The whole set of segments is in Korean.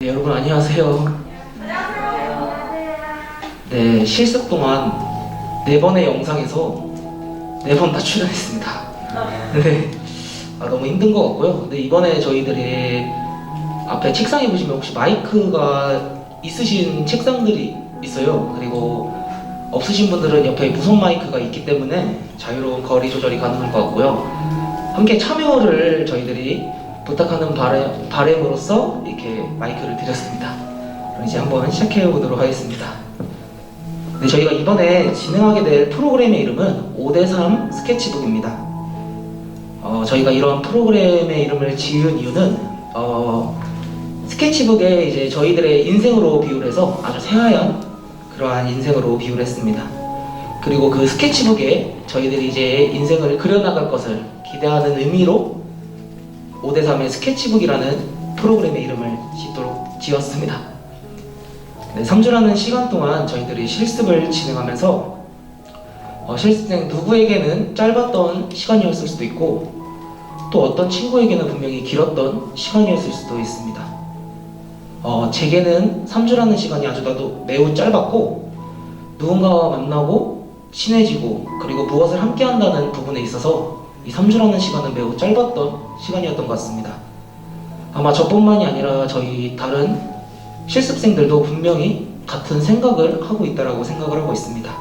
네, 여러분 안녕하세요. 네, 실습 동안 4번의 영상에서 4번 다 출연했습니다. 네, 너무 힘든 것 같고요. 네, 이번에 저희들이 앞에 책상에 보시면 혹시 마이크가 있으신 책상들이 있어요. 그리고 없으신 분들은 옆에 무선 마이크가 있기 때문에 자유로운 거리 조절이 가능할 것 같고요. 함께 참여를 저희들이 부탁하는 바램으로써 이렇게 마이크를 드렸습니다. 그럼 이제 한번 시작해 보도록 하겠습니다. 네, 저희가 이번에 진행하게 될 프로그램의 이름은 5대3 스케치북입니다. 저희가 이런 프로그램의 이름을 지은 이유는 스케치북에 이제 저희들의 인생으로 비유를 해서 아주 새하얀 그러한 인생으로 비유를 했습니다. 그리고 그 스케치북에 저희들이 이제 인생을 그려나갈 것을 기대하는 의미로 5대3의 스케치북이라는 프로그램의 이름을 지었습니다. 네, 3주라는 시간 동안 저희들이 실습을 진행하면서 실습생 누구에게는 짧았던 시간이었을 수도 있고 또 어떤 친구에게는 분명히 길었던 시간이었을 수도 있습니다. 제게는 3주라는 시간이 아주 나도 매우 짧았고 누군가와 만나고 친해지고 그리고 무엇을 함께 한다는 부분에 있어서 이 3주라는 시간은 매우 짧았던 시간이었던 것 같습니다. 아마 저뿐만이 아니라 저희 다른 실습생들도 분명히 같은 생각을 하고 있다고 생각을 하고 있습니다.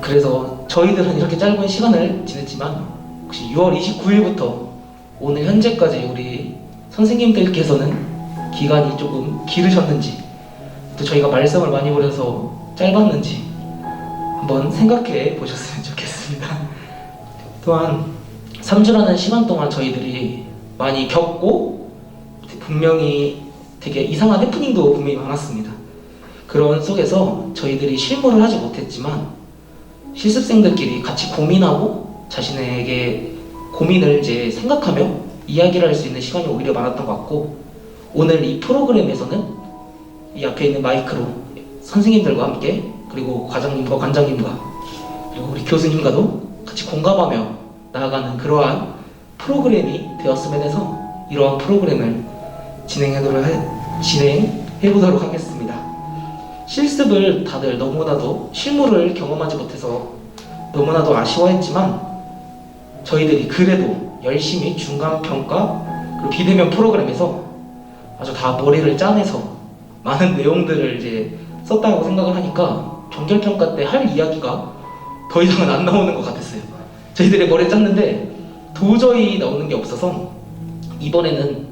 그래서 저희들은 이렇게 짧은 시간을 지냈지만 혹시 6월 29일부터 오늘 현재까지 우리 선생님들께서는 기간이 조금 길으셨는지 또 저희가 말썽을 많이 부려서 짧았는지 한번 생각해 보셨으면 좋겠습니다. 또한 3주라는 시간 동안 저희들이 많이 겪고 분명히 되게 이상한 해프닝도 분명히 많았습니다. 그런 속에서 저희들이 실무를 하지 못했지만 실습생들끼리 같이 고민하고 자신에게 고민을 이제 생각하며 이야기를 할 수 있는 시간이 오히려 많았던 것 같고 오늘 이 프로그램에서는 이 앞에 있는 마이크로 선생님들과 함께 그리고 과장님과 관장님과 그리고 우리 교수님과도 같이 공감하며 나아가는 그러한 프로그램이 되었으면 해서 이러한 프로그램을 진행해보도록 하겠습니다. 실습을 다들 너무나도 실무를 경험하지 못해서 너무나도 아쉬워했지만 저희들이 그래도 열심히 중간평가 그리고 비대면 프로그램에서 아주 다 머리를 짜내서 많은 내용들을 이제 썼다고 생각을 하니까 종결평가 때 할 이야기가 더 이상은 안 나오는 것 같았어요. 저희들이 머리를 짰는데 도저히 나오는 게 없어서 이번에는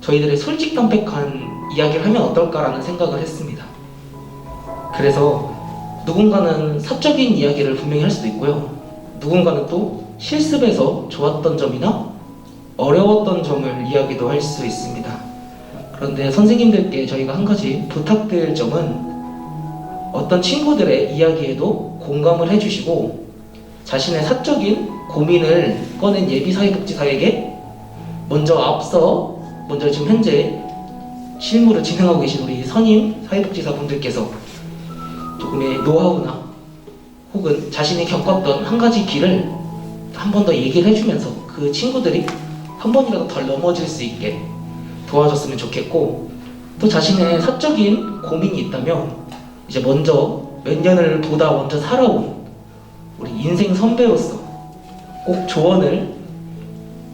저희들의 솔직담백한 이야기를 하면 어떨까라는 생각을 했습니다. 그래서 누군가는 사적인 이야기를 분명히 할 수도 있고요. 누군가는 또 실습에서 좋았던 점이나 어려웠던 점을 이야기도 할 수 있습니다. 그런데 선생님들께 저희가 한 가지 부탁드릴 점은 어떤 친구들의 이야기에도 공감을 해주시고 자신의 사적인 고민을 꺼낸 예비사회복지사에게 먼저 지금 현재 실무를 진행하고 계신 우리 선임 사회복지사분들께서 조금의 노하우나 혹은 자신이 겪었던 한 가지 길을 한 번 더 얘기를 해주면서 그 친구들이 한 번이라도 덜 넘어질 수 있게 도와줬으면 좋겠고 또 자신의 사적인 고민이 있다면 이제 먼저 몇 년을 보다 먼저 살아온 우리 인생 선배로서 꼭 조언을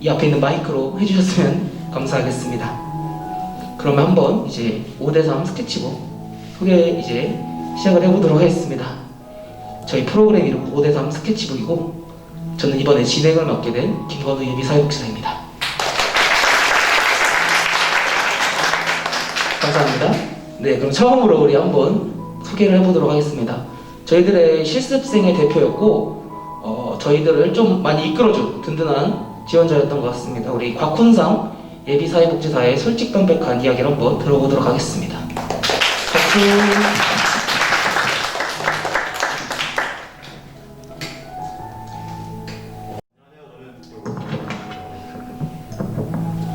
이 앞에 있는 마이크로 해주셨으면 감사하겠습니다. 그러면 한번 이제 5대3 스케치북 소개 이제 시작을 해보도록 하겠습니다. 저희 프로그램 이름은 5대3 스케치북이고 저는 이번에 진행을 맡게 된 김건우 예비사회복지사입니다. 감사합니다. 네, 그럼 처음으로 우리 한번 소개를 해보도록 하겠습니다. 저희들의 실습생의 대표였고 저희들을 좀 많이 이끌어준 든든한 지원자였던 것 같습니다. 우리 곽훈상 예비사회복지사의 솔직담백한 이야기를 한번 들어보도록 하겠습니다. 박수.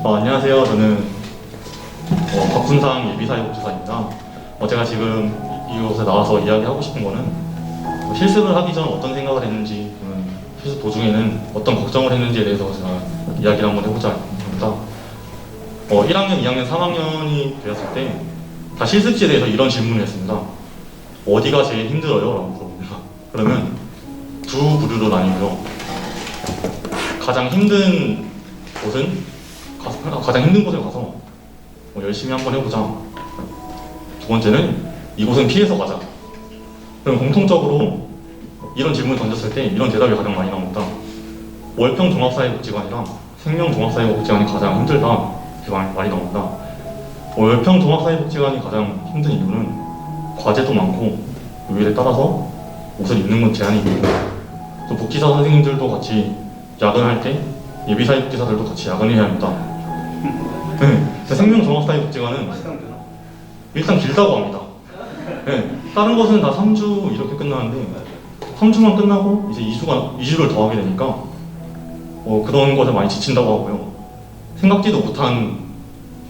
안녕하세요. 저는 곽훈상 예비사회복지사입니다. 제가 지금 이곳에 나와서 이야기하고 싶은 거는 실습을 하기 전 어떤 생각을 했는지 실습 도중에는 어떤 걱정을 했는지에 대해서 제가 이야기를 한번 해보자 합니다. 1학년, 2학년, 3학년이 되었을 때 다 실습지에 대해서 이런 질문을 했습니다. 어디가 제일 힘들어요? 라고 물어봅니다. 그러면 두 부류로 나뉘고요. 가장 힘든 곳은 가장 힘든 곳에 가서 열심히 한번 해보자. 두 번째는 이곳은 피해서 가자. 그럼 공통적으로 이런 질문을 던졌을 때 이런 대답이 가장 많이 나옵니다. 월평 종합사회복지관이랑 생명 종합사회복지관이 가장 힘들다. 이렇게 말이 나옵니다. 월평 종합사회복지관이 가장 힘든 이유는 과제도 많고 요일에 따라서 옷을 입는 건 제한이 있고 또 복지사 선생님들도 같이 야근할 때 예비사회복지사들도 같이 야근을 해야 합니다. 네, 생명 종합사회복지관은 일단 길다고 합니다. 네, 다른 것은 다 3주 이렇게 끝나는데 3주만 끝나고 이제 2주를 더 하게 되니까 그런 것에 많이 지친다고 하고요. 생각지도 못한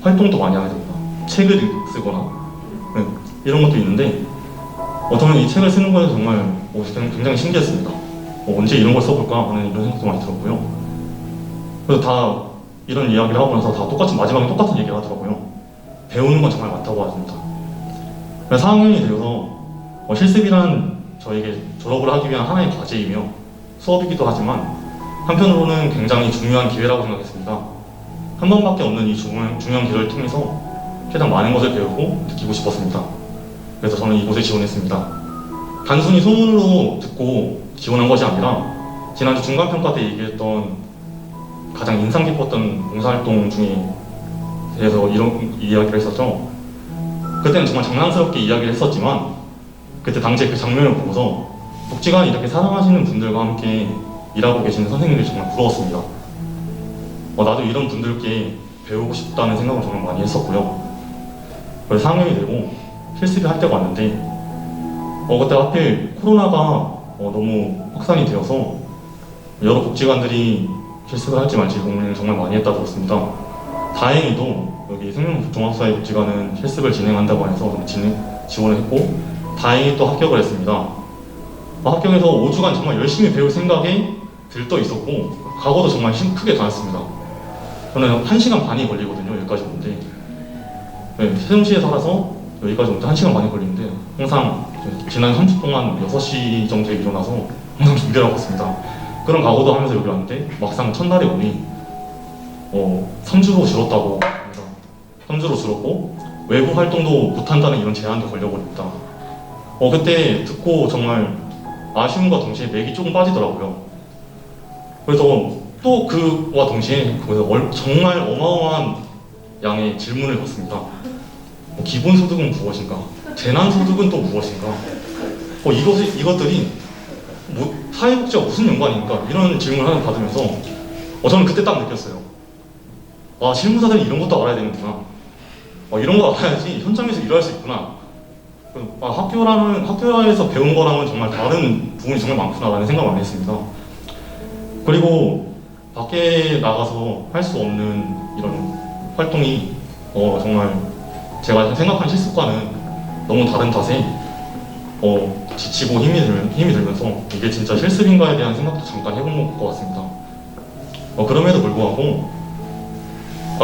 활동도 많이 하게 됩니다. 책을 쓰거나 이런 것도 있는데 저는 이 책을 쓰는 거에 정말 굉장히 신기했습니다. 언제 이런 걸 써볼까 하는 이런 생각도 많이 들었고요. 그래서 다 이런 이야기를 하고 나서 다 마지막에 똑같은 얘기를 하더라고요. 배우는 건 정말 많다고 하십니다. 4학년이 되어서 실습이란 저에게 졸업을 하기 위한 하나의 과제이며 수업이기도 하지만 한편으로는 굉장히 중요한 기회라고 생각했습니다. 한 번밖에 없는 이 중요한 기회를 통해서 최대한 많은 것을 배우고 느끼고 싶었습니다. 그래서 저는 이곳에 지원했습니다. 단순히 소문으로 듣고 지원한 것이 아니라 지난주 중간평가 때 얘기했던 가장 인상 깊었던 봉사활동 중에 대해서 이런 이야기를 했었죠. 그때는 정말 장난스럽게 이야기를 했었지만 그때 당시에 그 장면을 보고서 복지관을 이렇게 사랑하시는 분들과 함께 일하고 계시는 선생님들이 정말 부러웠습니다. 나도 이런 분들께 배우고 싶다는 생각을 정말 많이 했었고요. 그래서 4학년이 되고 실습을 할 때가 왔는데 그때 하필 코로나가 너무 확산이 되어서 여러 복지관들이 실습을 할지 말지 고민을 정말 많이 했다고 들었습니다. 다행히도 여기 생명종합사회복지관은 실습을 진행한다고 해서 지원을 했고 다행히 또 합격을 했습니다. 합격해서 5주간 정말 열심히 배울 생각에 들떠 있었고 각오도 정말 크게 다녔습니다. 저는 1시간 반이 걸리거든요. 여기까지 오는데 세종시에 살아서 여기까지 오는데 1시간 반이 걸리는데 항상 지난 3주 동안 6시 정도에 일어나서 항상 준비를 하고 있습니다. 그런 각오도 하면서 여기 왔는데 막상 첫날에 오니 3주로 줄었다고 합니다. 3주로 줄었고 외부 활동도 못한다는 이런 제한도 걸려버립니다. 그때 듣고 정말 아쉬움과 동시에 맥이 조금 빠지더라고요. 그래서 또 그와 동시에 정말 어마어마한 양의 질문을 받습니다. 기본소득은 무엇인가? 재난소득은 또 무엇인가? 이것들이 사회복지와 무슨 연관입니까? 이런 질문을 하나 받으면서 저는 그때 딱 느꼈어요. 실무사들이 이런 것도 알아야 되는구나. 이런 거 알아야지 현장에서 일할 수 있구나. 학교에서 배운 거랑은 정말 다른 부분이 정말 많구나라는 생각을 많이 했습니다. 그리고 밖에 나가서 할 수 없는 이런 활동이 정말 제가 생각한 실습과는 너무 다른 탓에 지치고 힘이 들면서 이게 진짜 실습인가에 대한 생각도 잠깐 해본 것 같습니다. 그럼에도 불구하고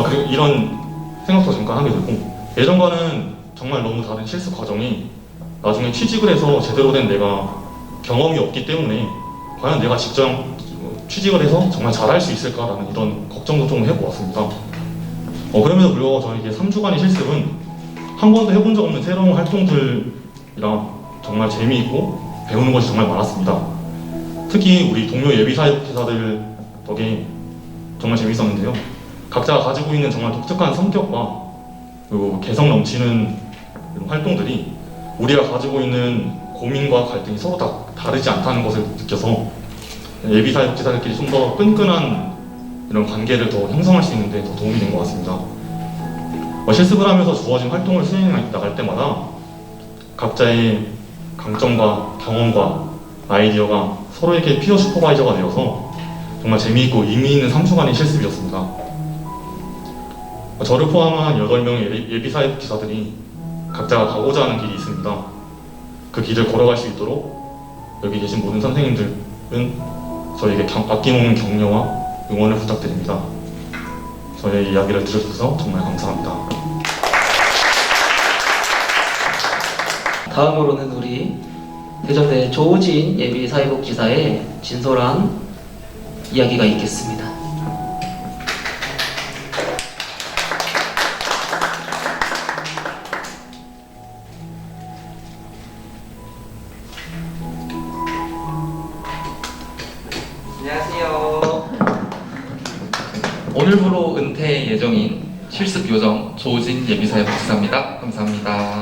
그리고 이런 생각도 잠깐 하게 되고 예전과는 정말 너무 다른 실습 과정이 나중에 취직을 해서 제대로 된 내가 경험이 없기 때문에 과연 내가 직접 취직을 해서 정말 잘할 수 있을까라는 이런 걱정도 좀 해보았습니다. 그럼에도 불구하고 저에게 3주간의 실습은 한 번도 해본 적 없는 새로운 활동들이랑 정말 재미있고 배우는 것이 정말 많았습니다. 특히 우리 동료 예비사회복지사들 덕에 정말 재밌었는데요. 각자가 가지고 있는 정말 독특한 성격과 그리고 개성 넘치는 이런 활동들이 우리가 가지고 있는 고민과 갈등이 서로 다 다르지 않다는 것을 느껴서 예비사회복지사들끼리 좀 더 끈끈한 이런 관계를 더 형성할 수 있는데 더 도움이 된 것 같습니다. 실습을 하면서 주어진 활동을 수행해 나갈 때마다 각자의 강점과 경험과 아이디어가 서로에게 피어 슈퍼바이저가 되어서 정말 재미있고 의미 있는 3주간의 실습이었습니다. 저를 포함한 8명의 예비사회복지사들이 각자가 가고자 하는 길이 있습니다. 그 길을 걸어갈 수 있도록 여기 계신 모든 선생님들은 저에게 아낌없는 격려와 응원을 부탁드립니다. 저의 이야기를 들어주셔서 정말 감사합니다. 다음으로는 우리 대전대 조진 예비사회복지사의 진솔한 이야기가 있겠습니다. 안녕하세요. 오늘부로 은퇴 예정인 실습 요정 조진 예비사회복지사입니다. 감사합니다.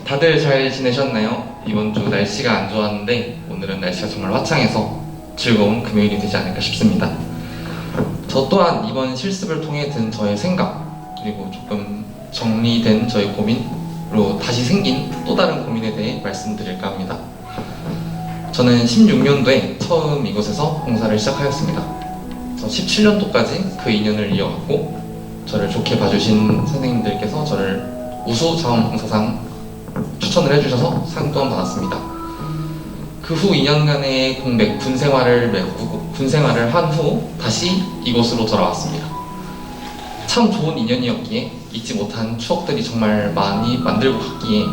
다들 잘 지내셨나요? 이번 주 날씨가 안 좋았는데 오늘은 날씨가 정말 화창해서 즐거운 금요일이 되지 않을까 싶습니다. 저 또한 이번 실습을 통해 든 저의 생각, 그리고 조금 정리된 저의 고민으로 다시 생긴 또 다른 고민에 대해 말씀드릴까 합니다. 저는 16년도에 처음 이곳에서 봉사를 시작하였습니다. 17년도까지 그 인연을 이어갔고, 저를 좋게 봐주신 선생님들께서 저를 우수 자원봉사상 추천을 해주셔서 상 또한 받았습니다. 그 후 2년간의 공백, 군 생활을 한 후 다시 이곳으로 돌아왔습니다. 참 좋은 인연이었기에 잊지 못한 추억들이 정말 많이 만들고 갔기에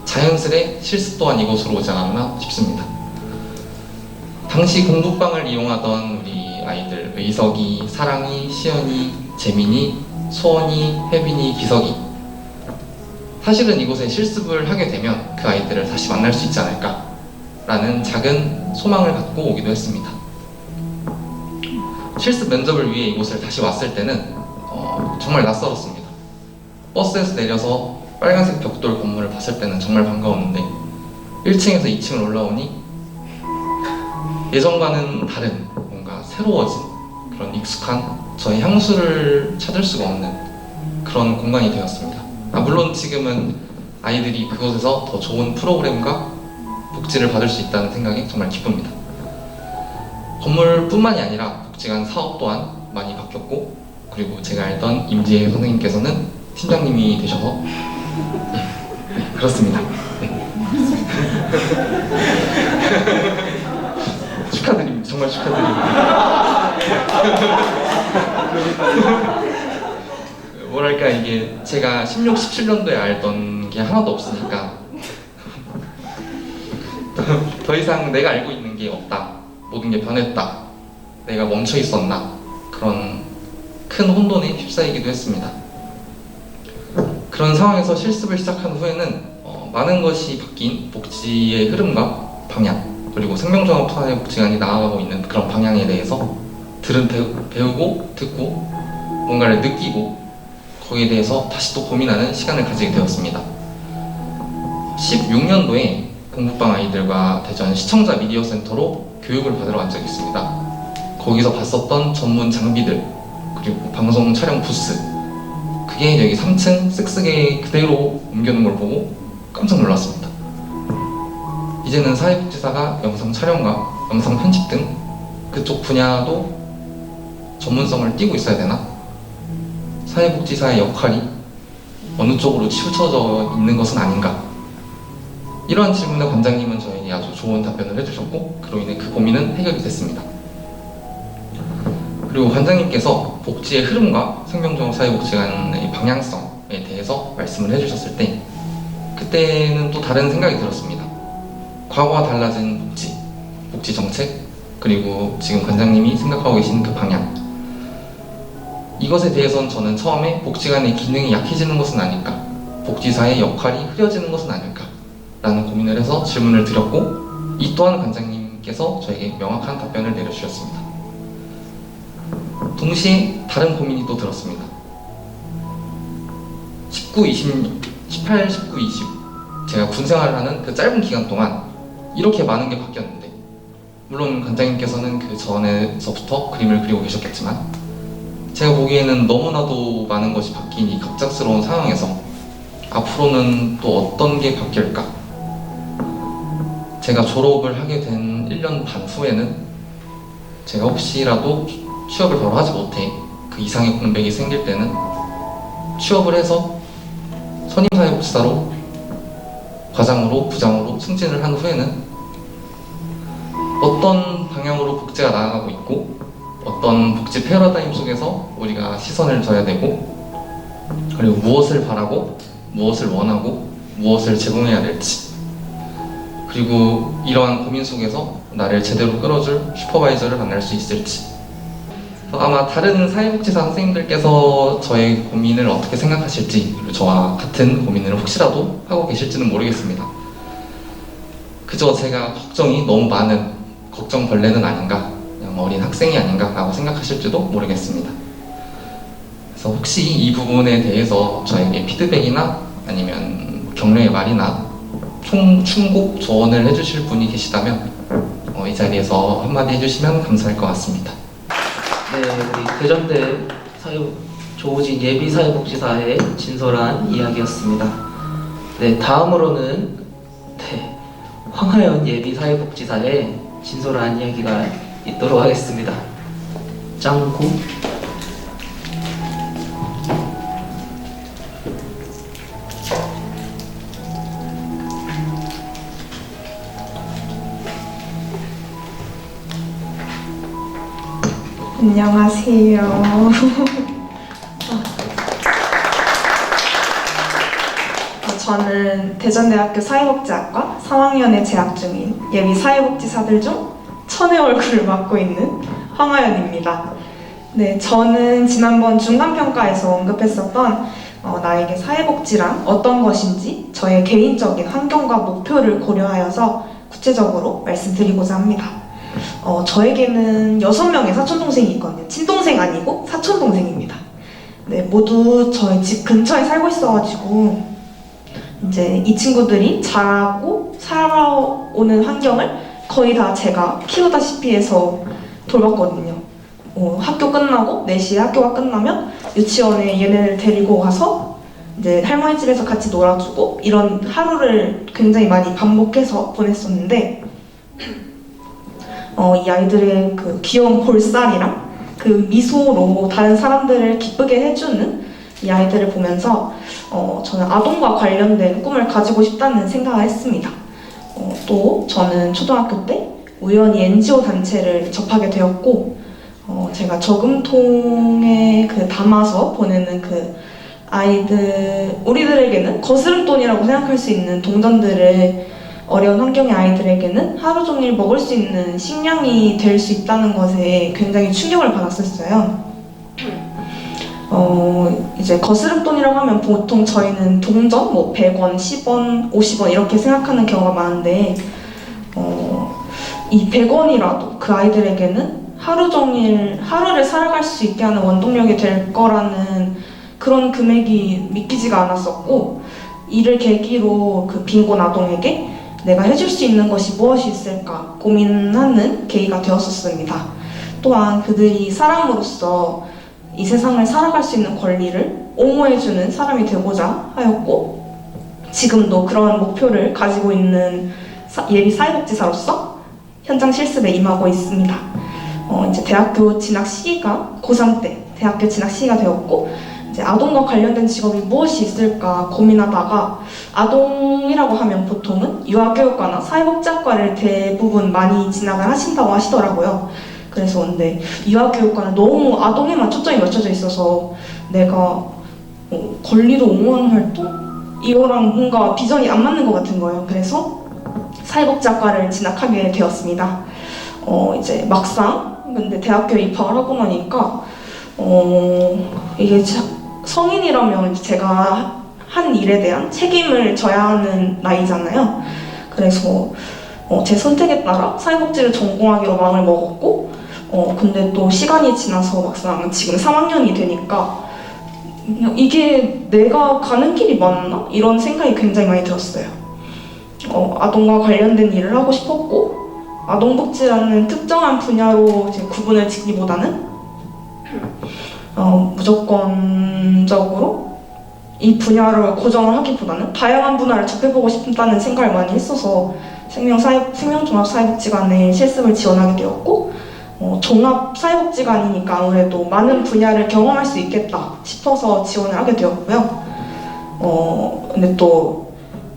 자연스레 실습 또한 이곳으로 오지 않았나 싶습니다. 당시 공부방을 이용하던 우리 아이들, 의석이, 사랑이, 시연이, 재민이, 소원이, 혜빈이, 기석이, 사실은 이곳에 실습을 하게 되면 그 아이들을 다시 만날 수 있지 않을까 라는 작은 소망을 갖고 오기도 했습니다. 실습 면접을 위해 이곳을 다시 왔을 때는 정말 낯설었습니다. 버스에서 내려서 빨간색 벽돌 건물을 봤을 때는 정말 반가웠는데 1층에서 2층을 올라오니 예전과는 다른, 뭔가 새로워진 그런 익숙한 저의 향수를 찾을 수가 없는 그런 공간이 되었습니다. 물론 지금은 아이들이 그곳에서 더 좋은 프로그램과 복지를 받을 수 있다는 생각이 정말 기쁩니다. 건물뿐만이 아니라 복지관 사업 또한 많이 바뀌었고, 그리고 제가 알던 임지혜 선생님께서는 팀장님이 되셔서 그렇습니다. 네. 축하드립니다. 정말 축하드립니다. 뭐랄까, 이게 제가 16, 17년도에 알던 게 하나도 없으니까 더 이상 내가 알고 있는 게 없다, 모든 게 변했다, 내가 멈춰 있었나, 그런 큰 혼돈에 휩싸이기도 했습니다. 그런 상황에서 실습을 시작한 후에는 많은 것이 바뀐 복지의 흐름과 방향, 그리고 생명종합사회복지관이 나아가고 있는 그런 방향에 대해서 배우고 듣고 뭔가를 느끼고 거기에 대해서 다시 또 고민하는 시간을 가지게 되었습니다. 16년도에 공부방 아이들과 대전 시청자 미디어 센터로 교육을 받으러 간 적이 있습니다. 거기서 봤었던 전문 장비들, 그리고 방송 촬영 부스, 그게 여기 3층 쓱쓱에 그대로 옮겨놓은 걸 보고 깜짝 놀랐습니다. 이제는 사회복지사가 영상 촬영과 영상 편집 등 그쪽 분야도 전문성을 띠고 있어야 되나? 사회복지사의 역할이 어느 쪽으로 치우쳐져 있는 것은 아닌가? 이러한 질문에 관장님은 저에게 아주 좋은 답변을 해주셨고, 그로 인해 그 고민은 해결이 됐습니다. 그리고 관장님께서 복지의 흐름과 생명종합사회복지관의 방향성에 대해서 말씀을 해주셨을 때, 그때는 또 다른 생각이 들었습니다. 과거와 달라진 복지 정책, 그리고 지금 관장님이 생각하고 계신 그 방향, 이것에 대해서는 저는 처음에 복지관의 기능이 약해지는 것은 아닐까, 복지사의 역할이 흐려지는 것은 아닐까 라는 고민을 해서 질문을 드렸고, 이 또한 관장님께서 저에게 명확한 답변을 내려주셨습니다. 동시에 다른 고민이 또 들었습니다. 18, 19, 20 제가 군 생활을 하는 그 짧은 기간 동안 이렇게 많은 게 바뀌었는데, 물론 관장님께서는 그 전에서부터 그림을 그리고 계셨겠지만 제가 보기에는 너무나도 많은 것이 바뀐 이 갑작스러운 상황에서 앞으로는 또 어떤 게 바뀔까? 제가 졸업을 하게 된 1년 반 후에는 제가 혹시라도 취업을 바로 하지 못해 그 이상의 공백이 생길 때는 취업을 해서 선임사회복지사로, 과장으로, 부장으로 승진을 한 후에는 어떤 방향으로 복지가 나아가고 있고 어떤 어떤 복지 패러다임 속에서 우리가 시선을 둬야 되고, 그리고 무엇을 바라고 무엇을 원하고 무엇을 제공해야 될지, 그리고 이러한 고민 속에서 나를 제대로 끌어줄 슈퍼바이저를 만날 수 있을지. 아마 다른 사회복지사 선생님들께서 저의 고민을 어떻게 생각하실지, 그리고 저와 같은 고민을 혹시라도 하고 계실지는 모르겠습니다. 그저 제가 걱정이 너무 많은 걱정벌레는 아닌가, 그냥 어린 학생이 아닌가 라고 생각하실지도 모르겠습니다. 그래서 혹시 이 부분에 대해서 저에게 피드백이나 아니면 격려의 말이나 충고 조언을 해주실 분이 계시다면 이 자리에서 한마디 해주시면 감사할 것 같습니다. 네, 우리 대전대 조우진 예비사회복지사의 진솔한 이야기였습니다. 네, 다음으로는 황하연 예비사회복지사의 진솔한 이야기가 있도록 하겠습니다. 짱구. 안녕하세요. 저는 대전대학교 사회복지학과 3학년에 재학 중인 예비 사회복지사들 중 천의 얼굴을 맡고 있는 황하연입니다. 네, 저는 지난번 중간평가에서 언급했었던 나에게 사회복지란 어떤 것인지 저의 개인적인 환경과 목표를 고려하여서 구체적으로 말씀드리고자 합니다. 저에게는 6명의 사촌동생이 있거든요. 친동생 아니고 사촌동생입니다. 네, 모두 저희 집 근처에 살고 있어가지고 이제 이 친구들이 자라고 살아오는 환경을 거의 다 제가 키우다시피 해서 돌봤거든요. 학교 끝나고 4시에 학교가 끝나면 유치원에 얘네를 데리고 가서 이제 할머니 집에서 같이 놀아주고, 이런 하루를 굉장히 많이 반복해서 보냈었는데, 이 아이들의 그 귀여운 볼살이랑 그 미소로 다른 사람들을 기쁘게 해주는 이 아이들을 보면서 저는 아동과 관련된 꿈을 가지고 싶다는 생각을 했습니다. 또 저는 초등학교 때 우연히 NGO 단체를 접하게 되었고, 제가 저금통에 담아서 보내는 그 아이들, 우리들에게는 거스름돈이라고 생각할 수 있는 동전들을 어려운 환경의 아이들에게는 하루 종일 먹을 수 있는 식량이 될 수 있다는 것에 굉장히 충격을 받았었어요. 이제 거스름돈이라고 하면 보통 저희는 동전, 100원, 10원, 50원 이렇게 생각하는 경우가 많은데, 이 100원이라도 그 아이들에게는 하루 종일 하루를 살아갈 수 있게 하는 원동력이 될 거라는 그런 금액이 믿기지가 않았었고, 이를 계기로 그 빈곤 아동에게 내가 해줄 수 있는 것이 무엇이 있을까 고민하는 계기가 되었었습니다. 또한 그들이 사람으로서 이 세상을 살아갈 수 있는 권리를 옹호해주는 사람이 되고자 하였고, 지금도 그런 목표를 가지고 있는 예비 사회복지사로서 현장 실습에 임하고 있습니다. 이제 대학교 진학 시기가 고3 때 대학교 진학 시기가 되었고, 이제 아동과 관련된 직업이 무엇이 있을까 고민하다가, 아동이라고 하면 보통은 유아교육과나 사회복지학과를 대부분 많이 진학을 하신다고 하시더라고요. 그래서 근데 유아교육과는 너무 아동에만 초점이 맞춰져 있어서 내가 권리도 옹호하는 활동? 이거랑 뭔가 비전이 안 맞는 것 같은 거예요. 그래서 사회복지학과를 진학하게 되었습니다. 이제 막상 근데 대학교에 입학을 하고 나니까 이게 성인이라면 제가 한 일에 대한 책임을 져야 하는 나이잖아요. 그래서 제 선택에 따라 사회복지를 전공하기로 마음을 먹었고, 근데 또 시간이 지나서 막상 지금 3학년이 되니까 이게 내가 가는 길이 맞나? 이런 생각이 굉장히 많이 들었어요. 아동과 관련된 일을 하고 싶었고, 아동복지라는 특정한 분야로 이제 구분을 짓기보다는 무조건적으로 이 분야를 고정을 하기보다는 다양한 분야를 접해보고 싶다는 생각을 많이 했어서 생명종합사회복지관에 실습을 지원하게 되었고, 종합사회복지관이니까 아무래도 많은 분야를 경험할 수 있겠다 싶어서 지원을 하게 되었고요. 근데 또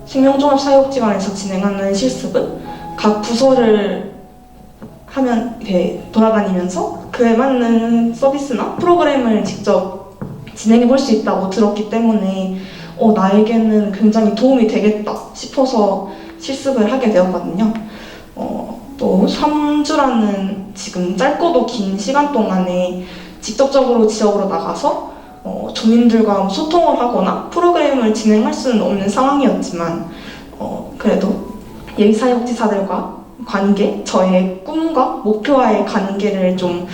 생명종합사회복지관에서 진행하는 실습은 각 부서를 하면 이렇게 돌아다니면서 그에 맞는 서비스나 프로그램을 직접 진행해 볼 수 있다고 들었기 때문에 나에게는 굉장히 도움이 되겠다 싶어서 실습을 하게 되었거든요. 또 3주라는 지금 짧고도 긴 시간 동안에 직접적으로 지역으로 나가서 주민들과 소통을 하거나 프로그램을 진행할 수는 없는 상황이었지만 그래도 예비사회복지사들과 관계, 저의 꿈과 목표와의 관계를 좀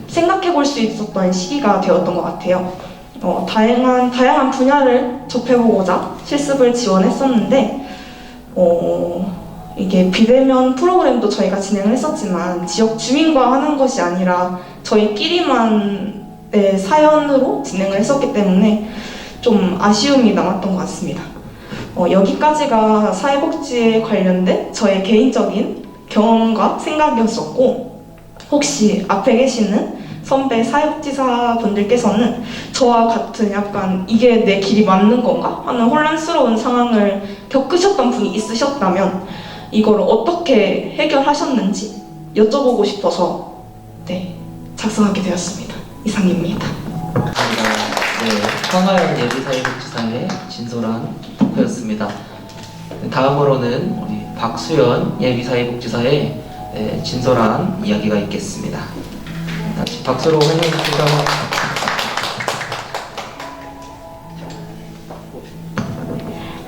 생각해 볼 수 있었던 시기가 되었던 것 같아요. 다양한 분야를 접해보고자 실습을 지원했었는데 이게 비대면 프로그램도 저희가 진행을 했었지만 지역 주민과 하는 것이 아니라 저희끼리만의 사연으로 진행을 했었기 때문에 좀 아쉬움이 남았던 것 같습니다. 여기까지가 사회복지에 관련된 저의 개인적인 경험과 생각이었었고, 혹시 앞에 계시는 선배 사회복지사 분들께서는 저와 같은 약간 이게 내 길이 맞는 건가 하는 혼란스러운 상황을 겪으셨던 분이 있으셨다면 이걸 어떻게 해결하셨는지 여쭤보고 싶어서 작성하게 되었습니다. 이상입니다. 감사합니다. 황하영 예비사회복지사의 진솔한 토크였습니다. 다음으로는 우리 박수연 예비사회복지사의 진솔한 이야기가 있겠습니다. 다시 박수로 환영해 주시죠.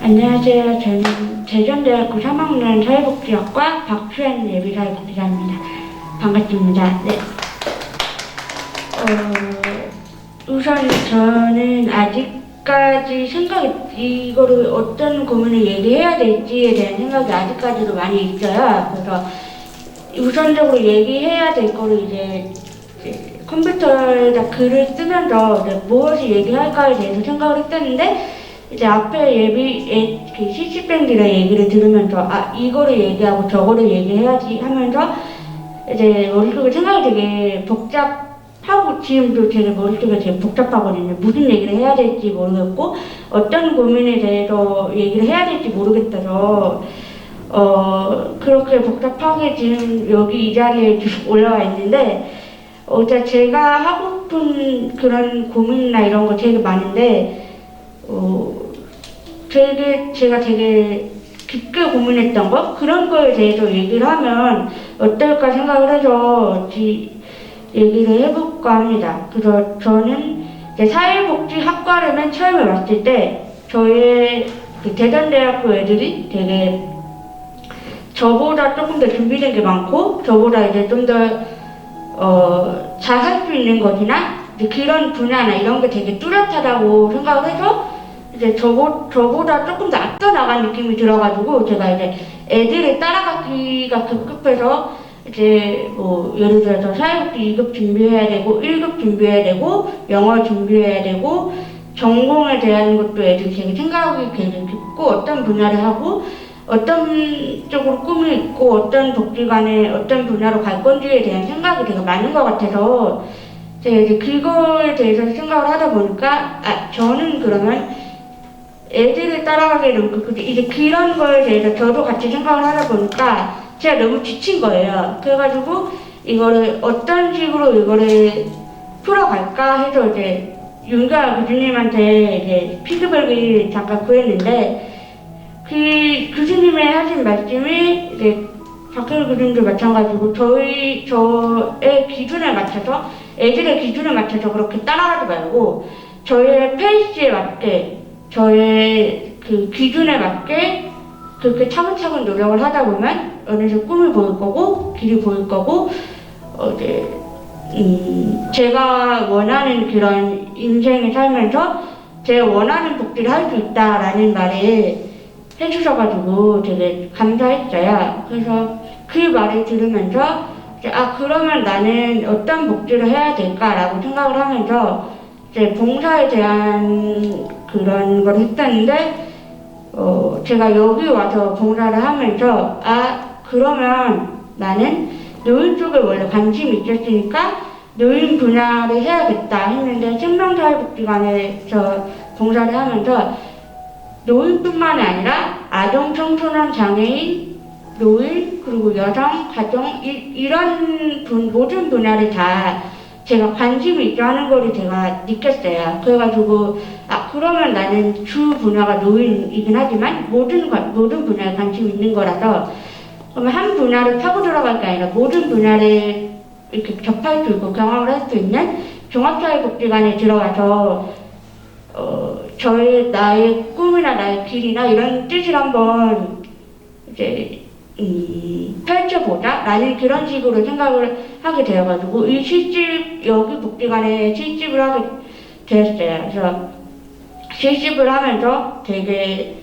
안녕하세요. 저는 대전대학교 3학년 사회복지학과 박수연 예비사회복지사입니다. 반갑습니다. 네. 우선 저는 아직까지 이거를 어떤 고민을 얘기해야 될지에 대한 생각이 아직까지도 많이 있어요. 그래서 우선적으로 얘기해야 될 거를 이제 컴퓨터에다 글을 쓰면서 무엇을 얘기할까에 대해서 생각을 했었는데, 이제 앞에 CC밴드의 얘기를 들으면서 이거를 얘기하고 저거를 얘기해야지 하면서 이제 머릿속에 생각이 되게 복잡하고, 지금도 제 머릿속에 되게 복잡하거든요. 무슨 얘기를 해야 될지 모르겠고 어떤 고민에 대해서 얘기를 해야 될지 모르겠어서 그렇게 복잡하게 지금 여기 이 자리에 올라와 있는데, 제가 하고 싶은 그런 고민이나 이런 거 되게 많은데 제가 되게 깊게 고민했던 거, 그런 거에 대해서 얘기를 하면 어떨까 생각을 해서 얘기를 해볼까 합니다. 그래서 저는 사회복지학과를 맨 처음에 왔을 때 저의 대전대학교 애들이 되게 저보다 조금 더 준비된 게 많고 저보다 이제 좀 더 잘 할 수 있는 것이나 그런 분야나 이런 게 되게 뚜렷하다고 생각을 해서 이제 저보다 조금 더 앞서 나간 느낌이 들어가지고 제가 이제 애들을 따라가기가 급급해서 이제 예를 들어서 사회복지 2급 준비해야 되고 1급 준비해야 되고 영어 준비해야 되고 전공에 대한 것도 애들이 되게 생각이 되게 깊고 어떤 분야를 하고 어떤 쪽으로 꿈이 있고 어떤 복지관에 어떤 분야로 갈 건지에 대한 생각이 되게 많은 것 같아서 제가 이제 그거에 대해서 생각을 하다 보니까 저는 그러면 애들을 따라가게 되고 이제 그런 거에 대해서 저도 같이 생각을 하다 보니까 제가 너무 지친 거예요. 그래가지고 이거를 어떤 식으로 이거를 풀어갈까 해서 이제 윤가 교수님한테 이제 피드백을 잠깐 구했는데 그 교수님의 하신 말씀이 이제 박현우 교수님도 마찬가지고 저의 기준에 맞춰서 애들의 기준에 맞춰서 그렇게 따라가지 말고 저의 페이스에 맞게 저의 그 기준에 맞게 그렇게 차근차근 노력을 하다 보면 어느새 꿈이 보일 거고 길이 보일 거고 제가 원하는 그런 인생을 살면서 제가 원하는 복지를 할 수 있다라는 말을 해주셔가지고 되게 감사했어요. 그래서 그 말을 들으면서 그러면 나는 어떤 복지를 해야 될까라고 생각을 하면서 이제 봉사에 대한 그런 걸 했었는데 제가 여기 와서 봉사를 하면서 그러면 나는 노인 쪽에 원래 관심이 있었으니까 노인 분야를 해야겠다 했는데 생명사회복지관에서 봉사를 하면서 노인뿐만 아니라 아동, 청소년, 장애인 노인, 그리고 여성, 가정, 이런 모든 분야를 다 제가 관심이 있다는 걸 제가 느꼈어요. 그래가지고, 그러면 나는 주 분야가 노인이긴 하지만 모든 분야에 관심이 있는 거라서, 그러면 한 분야를 파고 들어갈 게 아니라 모든 분야를 이렇게 접할 수 있고 경험을 할 수 있는 종합사회복지관에 들어가서 나의 꿈이나 나의 길이나 이런 뜻을 한번 이제 펼쳐보자라는 그런 식으로 생각을 하게 되어가지고 여기 복지관에 실습을 하게 되었어요. 그래서 실습을 하면서 되게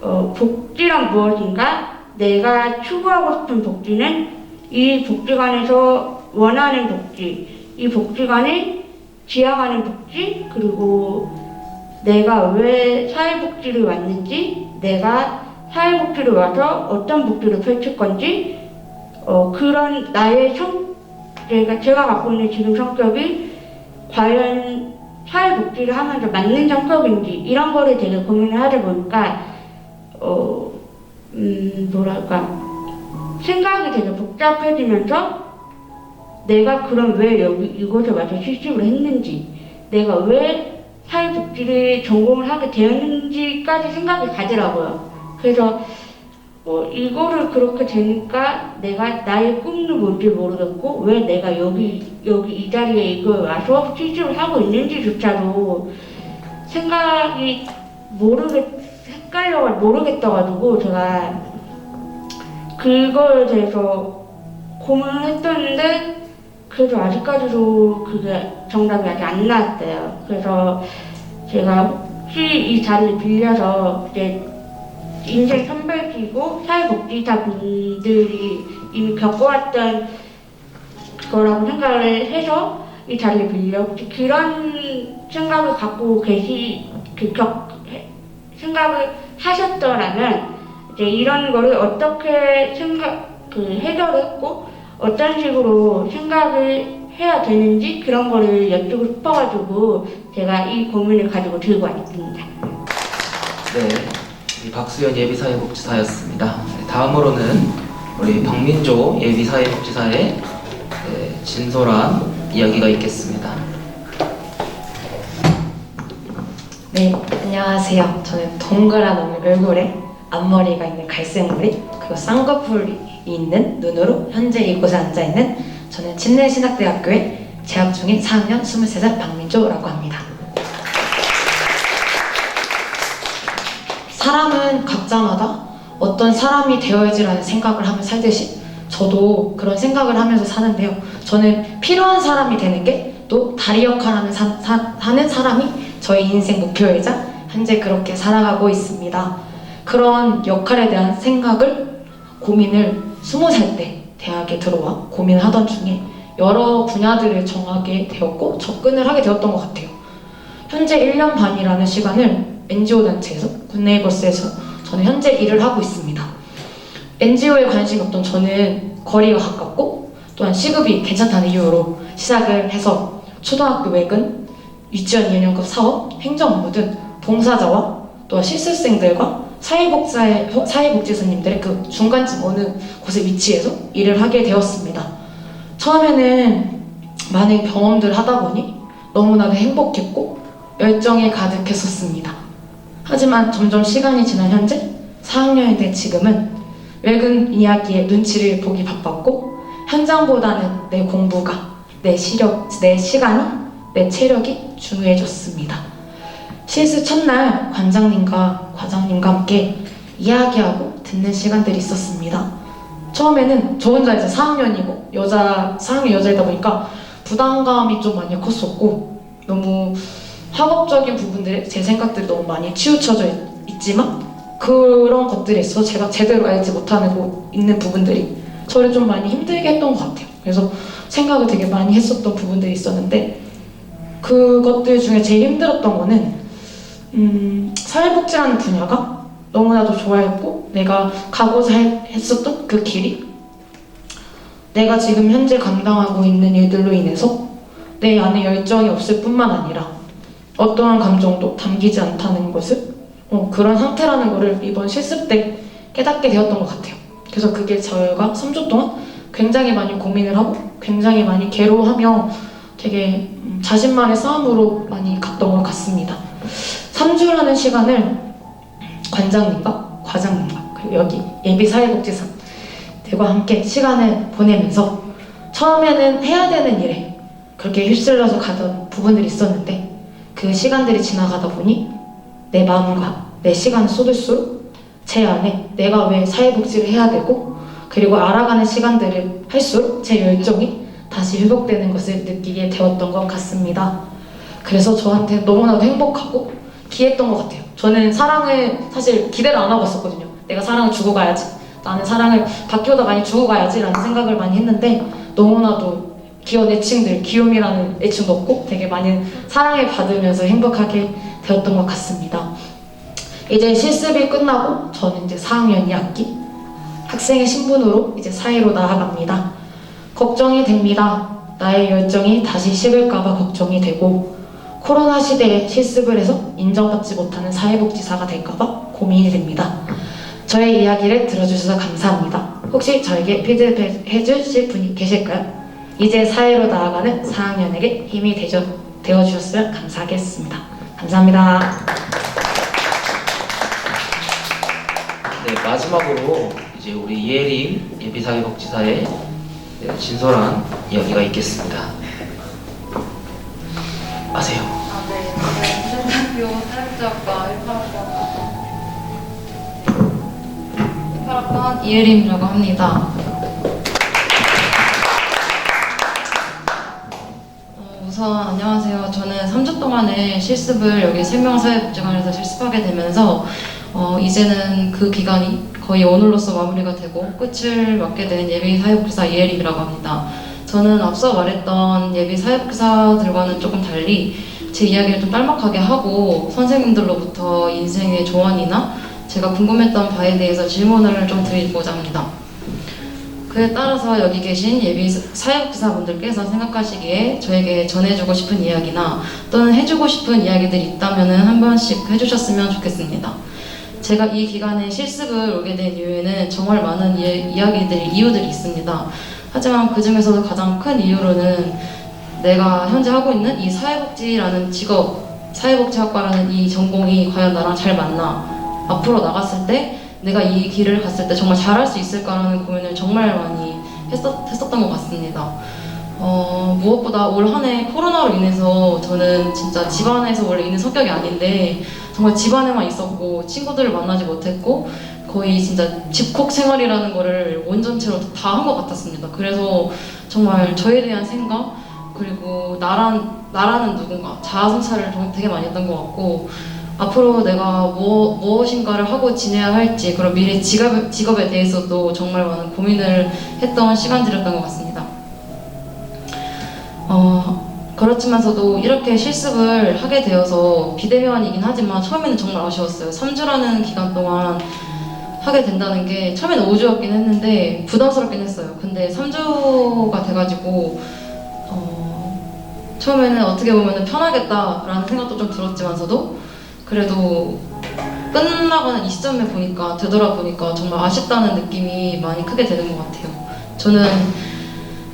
복지란 무엇인가, 내가 추구하고 싶은 복지는 이 복지관에서 원하는 복지, 이 복지관이 지향하는 복지, 그리고 내가 왜 사회복지를 왔는지, 내가 사회복지를 와서 어떤 복지를 펼칠 건지, 그런 나의 제가 갖고 있는 지금 성격이 과연 사회복지를 하면서 맞는 성격인지, 이런 거를 되게 고민을 하다 보니까, 생각이 되게 복잡해지면서 내가 그럼 왜 이곳에 와서 실습을 했는지, 내가 왜 사회복지를 전공을 하게 되었는지까지 생각이 가더라고요. 그래서 이거를 그렇게 되니까 내가 나의 꿈은 뭔지 모르겠고 왜 내가 여기 이 자리에 이거 와서 실습을 하고 있는지조차도 생각이 헷갈려가지고 모르겠어가지고 제가 그거에 대해서 고민을 했었는데 그래도 아직까지도 그게 정답이 아직 안 나왔어요. 그래서 제가 혹시 이 자리를 빌려서 이제 인생 선배이고 사회복지사 분들이 이미 겪어왔던 거라고 생각을 해서 이 자리를 빌려 혹시 그런 생각을 갖고 생각을 하셨더라면 이제 이런 거를 어떻게 해결했고 어떤 식으로 생각을 해야 되는지 그런 거를 여쭈고 싶어가지고 제가 이 고민을 가지고 들고 왔습니다. 네, 우리 박수연 예비사회복지사였습니다. 네, 다음으로는 우리 박민조 예비사회복지사의 진솔한 이야기가 있겠습니다. 네, 안녕하세요. 저는 동그란 얼굴에 앞머리가 있는 갈색머리 그리고 쌍꺼풀이 있는 눈으로 현재 이곳에 앉아있는 저는 침례신학대학교에 재학 중인 4학년 23살 박민조라고 합니다. 사람은 각자마다 어떤 사람이 되어야지라는 생각을 하며 살듯이 저도 그런 생각을 하면서 사는데요. 저는 필요한 사람이 되는 게 또 다리 역할을 하는 사람이 저의 인생 목표이자 현재 그렇게 살아가고 있습니다. 그런 역할에 대한 고민을 20살 때 대학에 들어와 고민을 하던 중에 여러 분야들을 정하게 되었고 접근을 하게 되었던 것 같아요. 현재 1년 반이라는 시간을 NGO 단체에서 굿네이버스에서 저는 현재 일을 하고 있습니다. NGO에 관심이 없던 저는 거리가 가깝고 또한 시급이 괜찮다는 이유로 시작을 해서 초등학교 외근, 유치원 2학년급 사업, 행정업무 등 봉사자와 또한 실습생들과 사회복지사님들의 그 중간쯤 어느 곳에 위치해서 일을 하게 되었습니다. 처음에는 많은 경험들을 하다 보니 너무나도 행복했고 열정이 가득했었습니다. 하지만 점점 시간이 지난 현재 4학년이 된 지금은 외근 이야기에 눈치를 보기 바빴고 현장보다는 내 공부가, 내 시간이, 내 체력이 중요해졌습니다. 실습 첫날 관장님과 과장님과 함께 이야기하고 듣는 시간들이 있었습니다. 처음에는 저 혼자 이제 4학년이고 4학년 여자이다 보니까 부담감이 좀 많이 컸었고 너무 학업적인 부분들에 제 생각들이 너무 많이 치우쳐져 있지만 그런 것들에 있어서 제가 제대로 알지 못하고 있는 부분들이 저를 좀 많이 힘들게 했던 것 같아요. 그래서 생각을 되게 많이 했었던 부분들이 있었는데 그것들 중에 제일 힘들었던 거는 사회복지라는 분야가 너무나도 좋아했고 내가 가고자 했었던 그 길이 내가 지금 현재 감당하고 있는 일들로 인해서 내 안에 열정이 없을 뿐만 아니라 어떠한 감정도 담기지 않다는 것을 그런 상태라는 것을 이번 실습 때 깨닫게 되었던 것 같아요. 그래서 그게 저희가 3주 동안 굉장히 많이 고민을 하고 굉장히 많이 괴로워하며 되게 자신만의 싸움으로 많이 갔던 것 같습니다. 3주라는 시간을 관장님과 과장님과 그리고 여기 예비사회복지사들과 함께 시간을 보내면서 처음에는 해야 되는 일에 그렇게 휩쓸려서 가던 부분들이 있었는데 그 시간들이 지나가다 보니 내 마음과 내 시간을 쏟을수록 제 안에 내가 왜 사회복지를 해야 되고 그리고 알아가는 시간들을 할수록 제 열정이 다시 회복되는 것을 느끼게 되었던 것 같습니다. 그래서 저한테 너무나도 행복하고 귀했던 것 같아요. 저는 사랑을 사실 기대를 안 하고 있었거든요. 내가 사랑을 주고 가야지. 나는 사랑을 받기보다 많이 주고 가야지 라는 생각을 많이 했는데 너무나도 귀여운 애칭들, 귀요미라는 애칭도 없고 되게 많은 사랑을 받으면서 행복하게 되었던 것 같습니다. 이제 실습이 끝나고 저는 이제 4학년 2학기 학생의 신분으로 이제 사회로 나아갑니다. 걱정이 됩니다. 나의 열정이 다시 식을까봐 걱정이 되고 코로나 시대에 실습을 해서 인정받지 못하는 사회복지사가 될까봐 고민이 됩니다. 저의 이야기를 들어주셔서 감사합니다. 혹시 저에게 피드백 해주실 분이 계실까요? 이제 사회로 나아가는 4학년에게 힘이 되어주셨으면 감사하겠습니다. 감사합니다. 네, 마지막으로 이제 우리 이혜림 예비사회복지사의 진솔한 이야기가 있겠습니다. 아세요? 네. 저는 사회복지학과 18학번 이혜림이라고 합니다. 우선 안녕하세요. 저는 3주 동안의 실습을 여기 생명사회복지관에서 실습하게 되면서 이제는 그 기간이 거의 오늘로써 마무리가 되고 끝을 맞게 된 예비사회복지사 이혜림이라고 합니다. 저는 앞서 말했던 예비사회복지사들과는 조금 달리 제 이야기를 좀 딸막하게 하고 선생님들로부터 인생의 조언이나 제가 궁금했던 바에 대해서 질문을 좀 드리고자 합니다. 그에 따라서 여기 계신 예비 사회복지사분들께서 생각하시기에 저에게 전해주고 싶은 이야기나 또는 해주고 싶은 이야기들이 있다면 한 번씩 해주셨으면 좋겠습니다. 제가 이 기간에 실습을 오게 된 이유에는 정말 많은 이유들이 있습니다. 하지만 그 중에서도 가장 큰 이유로는 내가 현재 하고 있는 이 사회복지라는 직업, 사회복지학과라는 이 전공이 과연 나랑 잘 맞나? 앞으로 나갔을 때 내가 이 길을 갔을 때 정말 잘할 수 있을까라는 고민을 정말 많이 했었던 것 같습니다. 무엇보다 올 한 해 코로나로 인해서 저는 진짜 집안에서 원래 있는 성격이 아닌데 정말 집안에만 있었고 친구들을 만나지 못했고 거의 진짜 집콕 생활이라는 거를 온전체로 다 한 것 같았습니다. 그래서 정말 저에 대한 생각 그리고 나라는 누군가 자아성찰을 되게 많이 했던 것 같고 앞으로 내가 무엇인가를 하고 지내야 할지 그런 미래 직업에 대해서도 정말 많은 고민을 했던 시간들이었던 것 같습니다. 그렇지만서도 이렇게 실습을 하게 되어서 비대면이긴 하지만 처음에는 정말 아쉬웠어요. 3주라는 기간 동안 하게 된다는 게 처음에는 5주였긴 했는데 부담스럽긴 했어요. 근데 3주가 돼가지고 처음에는 어떻게 보면 편하겠다라는 생각도 좀 들었지만서도 그래도 끝나가는 이 시점에 되돌아보니까 정말 아쉽다는 느낌이 많이 크게 되는 것 같아요. 저는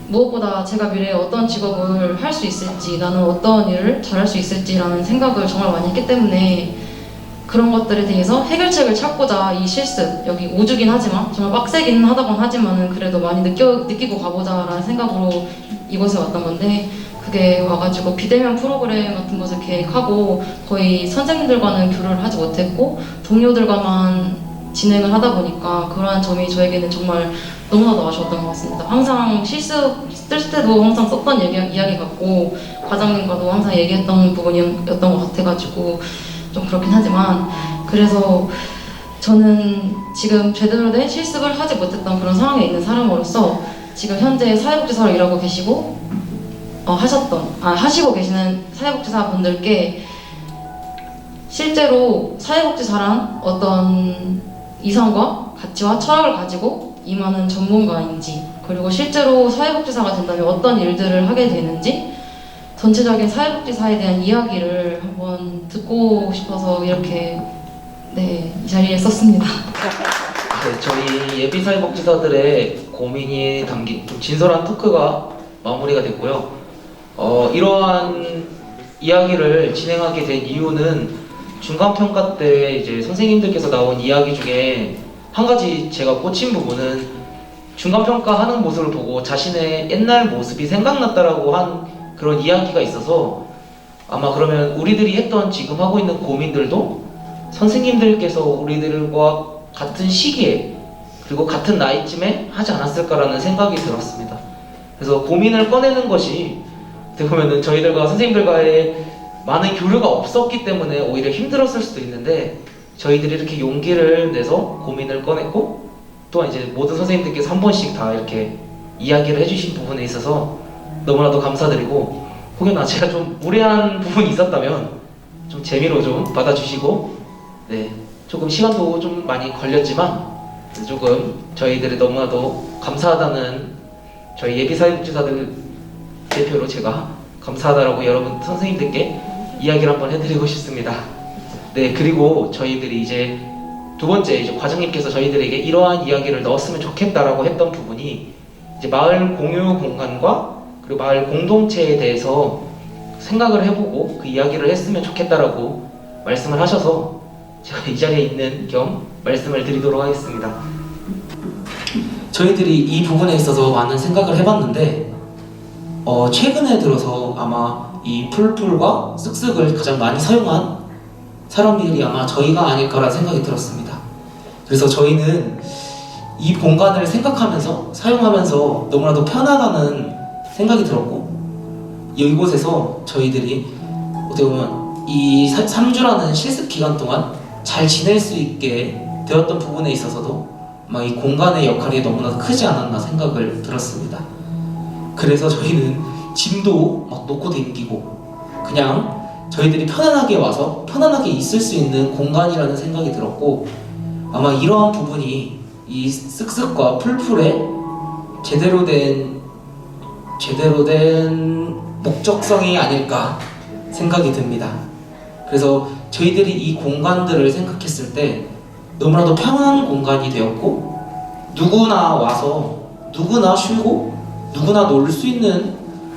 무엇보다 제가 미래에 어떤 직업을 할 수 있을지 나는 어떤 일을 잘할 수 있을지라는 생각을 정말 많이 했기 때문에 그런 것들에 대해서 해결책을 찾고자 이 실습 여기 5주긴 하지만 정말 빡세긴 하다곤 하지만은 그래도 많이 느끼고 가보자라는 생각으로 이곳에 왔던 건데 그게 와가지고 비대면 프로그램 같은 것을 계획하고 거의 선생님들과는 교류를 하지 못했고 동료들과만 진행을 하다 보니까 그러한 점이 저에게는 정말 너무나도 아쉬웠던 것 같습니다. 항상 실습 쓸 때도 항상 썼던 이야기 같고 과장님과도 항상 얘기했던 부분이었던 것 같아가지고 좀 그렇긴 하지만 그래서 저는 지금 제대로 된 실습을 하지 못했던 그런 상황에 있는 사람으로서 지금 현재 사회복지사로 일하고 계시고 하시고 계시는 사회복지사 분들께 실제로 사회복지사란 어떤 이상과 가치와 철학을 가지고 임하는 전문가인지 그리고 실제로 사회복지사가 된다면 어떤 일들을 하게 되는지 전체적인 사회복지사에 대한 이야기를 한번 듣고 싶어서 이렇게 이 자리에 썼습니다. 네, 저희 예비사회복지사들의 고민이 담긴 좀 진솔한 토크가 마무리가 됐고요. 이러한 이야기를 진행하게 된 이유는 중간평가 때 이제 선생님들께서 나온 이야기 중에 한 가지 제가 꽂힌 부분은 중간평가하는 모습을 보고 자신의 옛날 모습이 생각났다라고 한 그런 이야기가 있어서 아마 그러면 우리들이 했던 지금 하고 있는 고민들도 선생님들께서 우리들과 같은 시기에 그리고 같은 나이쯤에 하지 않았을까라는 생각이 들었습니다. 그래서 고민을 꺼내는 것이 어떻게 보면은 저희들과 선생님들과의 많은 교류가 없었기 때문에 오히려 힘들었을 수도 있는데 저희들이 이렇게 용기를 내서 고민을 꺼냈고 또한 이제 모든 선생님들께서 한 번씩 다 이렇게 이야기를 해주신 부분에 있어서 너무나도 감사드리고 혹여나 제가 좀 무례한 부분이 있었다면 좀 재미로 좀 받아주시고 네 조금 시간도 좀 많이 걸렸지만 조금 저희들이 너무나도 감사하다는 저희 예비사회복지사들 대표로 제가 감사하다라고 여러분 선생님들께 이야기를 한번 해드리고 싶습니다. 네 그리고 저희들이 이제 두 번째 이제 과장님께서 저희들에게 이러한 이야기를 넣었으면 좋겠다라고 했던 부분이 이제 마을 공유 공간과 그리고 마을 공동체에 대해서 생각을 해보고 그 이야기를 했으면 좋겠다라고 말씀을 하셔서 제가 이 자리에 있는 겸 말씀을 드리도록 하겠습니다. 저희들이 이 부분에 있어서 많은 생각을 해봤는데 최근에 들어서 아마 이 풀풀과 쓱쓱을 가장 많이 사용한 사람들이 아마 저희가 아닐까라는 생각이 들었습니다. 그래서 저희는 이 공간을 생각하면서 사용하면서 너무나도 편하다는 생각이 들었고 이곳에서 저희들이 어떻게 보면 이 3주라는 실습 기간 동안 잘 지낼 수 있게 되었던 부분에 있어서도 아마 이 공간의 역할이 너무나 크지 않았나 생각을 들었습니다. 그래서 저희는 짐도 막 놓고 댕기고 그냥 저희들이 편안하게 와서 편안하게 있을 수 있는 공간이라는 생각이 들었고 아마 이러한 부분이 이 쓱쓱과 풀풀의 제대로 된 목적성이 아닐까 생각이 듭니다. 그래서 저희들이 이 공간들을 생각했을 때 너무나도 편안한 공간이 되었고 누구나 와서 누구나 쉬고 누구나 놀 수 있는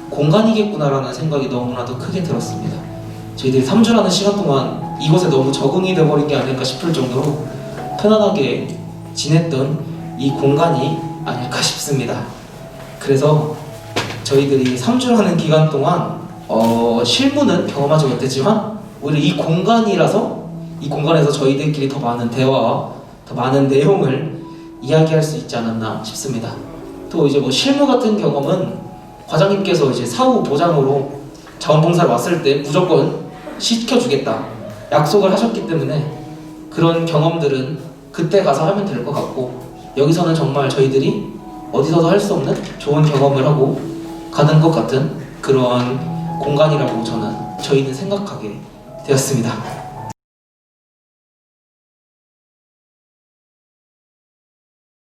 공간이겠구나라는 생각이 너무나도 크게 들었습니다. 저희들이 3주라는 시간 동안 이곳에 너무 적응이 돼버린 게 아닐까 싶을 정도로 편안하게 지냈던 이 공간이 아닐까 싶습니다. 그래서 저희들이 3주라는 기간 동안 실무는 경험하지 못했지만 오히려 이 공간이라서 이 공간에서 저희들끼리 더 많은 대화와 더 많은 내용을 이야기할 수 있지 않았나 싶습니다. 또 이제 뭐 실무 같은 경험은 과장님께서 이제 사후 보장으로 자원봉사를 왔을 때 무조건 시켜주겠다 약속을 하셨기 때문에 그런 경험들은 그때 가서 하면 될 것 같고 여기서는 정말 저희들이 어디서도 할 수 없는 좋은 경험을 하고 가는 것 같은 그런 공간이라고 저희는 생각하게 되었습니다.